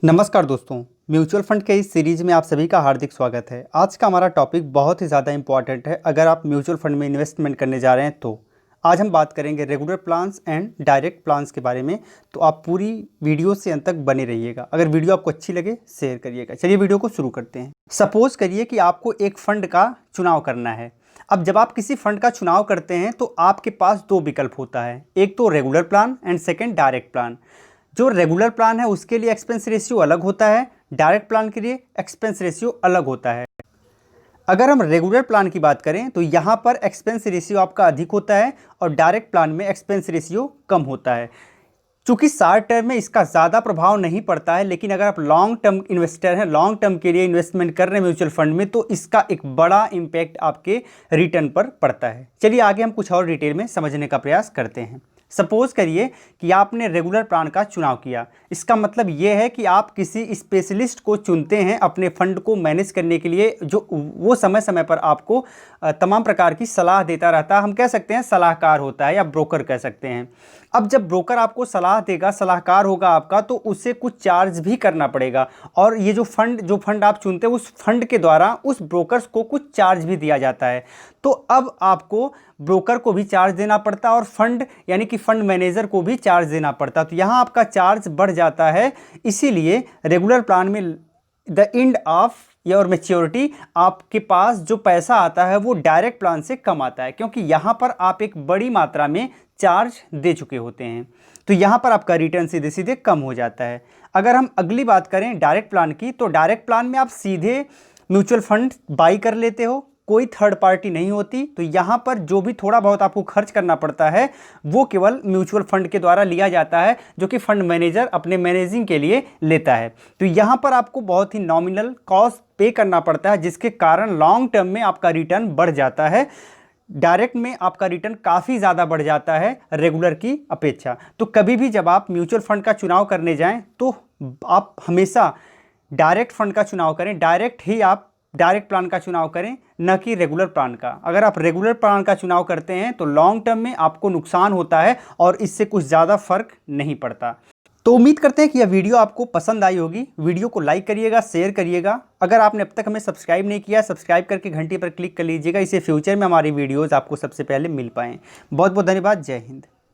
नमस्कार दोस्तों, mutual fund के इस सीरीज़ में आप सभी का हार्दिक स्वागत है। आज का हमारा टॉपिक बहुत ही ज़्यादा इंपॉर्टेंट है अगर आप म्यूचुअल फंड में इन्वेस्टमेंट करने जा रहे हैं तो। आज हम बात करेंगे regular plans and direct plans के बारे में, तो आप पूरी वीडियो से अंत तक बने रहिएगा। अगर वीडियो आपको अच्छी लगे शेयर करिएगा। चलिए वीडियो को शुरू करते हैं। सपोज़ करिए कि आपको एक फ़ंड का चुनाव करना है। अब जब आप किसी फ़ंड का चुनाव करते हैं तो आपके पास दो विकल्प होता है, एक तो regular plan and second direct plan. जो रेगुलर प्लान है उसके लिए एक्सपेंस रेशियो अलग होता है, डायरेक्ट प्लान के लिए एक्सपेंस रेशियो अलग होता है। अगर हम रेगुलर प्लान की बात करें तो यहाँ पर एक्सपेंस रेशियो आपका अधिक होता है और डायरेक्ट प्लान में एक्सपेंस रेशियो कम होता है। चूँकि शॉर्ट टर्म में इसका ज़्यादा प्रभाव नहीं पड़ता है, लेकिन अगर आप लॉन्ग टर्म इन्वेस्टर हैं, लॉन्ग टर्म के लिए इन्वेस्टमेंट कर रहे हैं म्यूचुअल फंड में, तो इसका एक बड़ा इम्पैक्ट आपके रिटर्न पर पड़ता है। चलिए आगे हम कुछ और डिटेल में समझने का प्रयास करते हैं। सपोज़ करिए कि आपने रेगुलर प्लान का चुनाव किया। इसका मतलब ये है कि आप किसी स्पेशलिस्ट को चुनते हैं अपने फ़ंड को मैनेज करने के लिए, जो वो समय समय पर आपको तमाम प्रकार की सलाह देता रहता है। हम कह सकते हैं सलाहकार होता है या ब्रोकर कह सकते हैं। अब जब ब्रोकर आपको सलाह देगा, सलाहकार होगा आपका, तो उसे कुछ चार्ज भी करना पड़ेगा और ये जो फंड आप चुनते हैं उस फंड के द्वारा उस ब्रोकर्स को कुछ चार्ज भी दिया जाता है। तो अब आपको ब्रोकर को भी चार्ज देना पड़ता है और फंड यानी कि फंड मैनेजर को भी चार्ज देना पड़ता है। तो यहाँ आपका चार्ज बढ़ जाता है। इसीलिए रेगुलर प्लान में the end of your maturity आपके पास जो पैसा आता है वो डायरेक्ट प्लान से कम आता है, क्योंकि यहाँ पर आप एक बड़ी मात्रा में चार्ज दे चुके होते हैं। तो यहाँ पर आपका रिटर्न सीधे सीधे कम हो जाता है। अगर हम अगली बात करें डायरेक्ट प्लान की, तो डायरेक्ट प्लान में आप सीधे म्यूचुअल फंड बाई कर लेते हो, कोई थर्ड पार्टी नहीं होती। तो यहाँ पर जो भी थोड़ा बहुत आपको खर्च करना पड़ता है वो केवल म्यूचुअल फंड के द्वारा लिया जाता है, जो कि फंड मैनेजर अपने मैनेजिंग के लिए लेता है। तो यहाँ पर आपको बहुत ही नॉमिनल कॉस्ट पे करना पड़ता है, जिसके कारण लॉन्ग टर्म में आपका रिटर्न बढ़ जाता है। डायरेक्ट में आपका रिटर्न काफ़ी ज़्यादा बढ़ जाता है रेगुलर की अपेक्षा। तो कभी भी जब आप म्यूचुअल फंड का चुनाव करने जाएं तो आप हमेशा डायरेक्ट फंड का चुनाव करें, डायरेक्ट प्लान का चुनाव करें, न कि रेगुलर प्लान का। अगर आप रेगुलर प्लान का चुनाव करते हैं तो लॉन्ग टर्म में आपको नुकसान होता है और इससे कुछ ज़्यादा फर्क नहीं पड़ता। तो उम्मीद करते हैं कि यह वीडियो आपको पसंद आई होगी। वीडियो को लाइक करिएगा, शेयर करिएगा। अगर आपने अब तक हमें सब्सक्राइब नहीं किया, सब्सक्राइब करके घंटी पर क्लिक कर लीजिएगा। इससे फ्यूचर में हमारी वीडियोज़ आपको सबसे पहले मिल पाएँ। बहुत बहुत धन्यवाद। जय हिंद।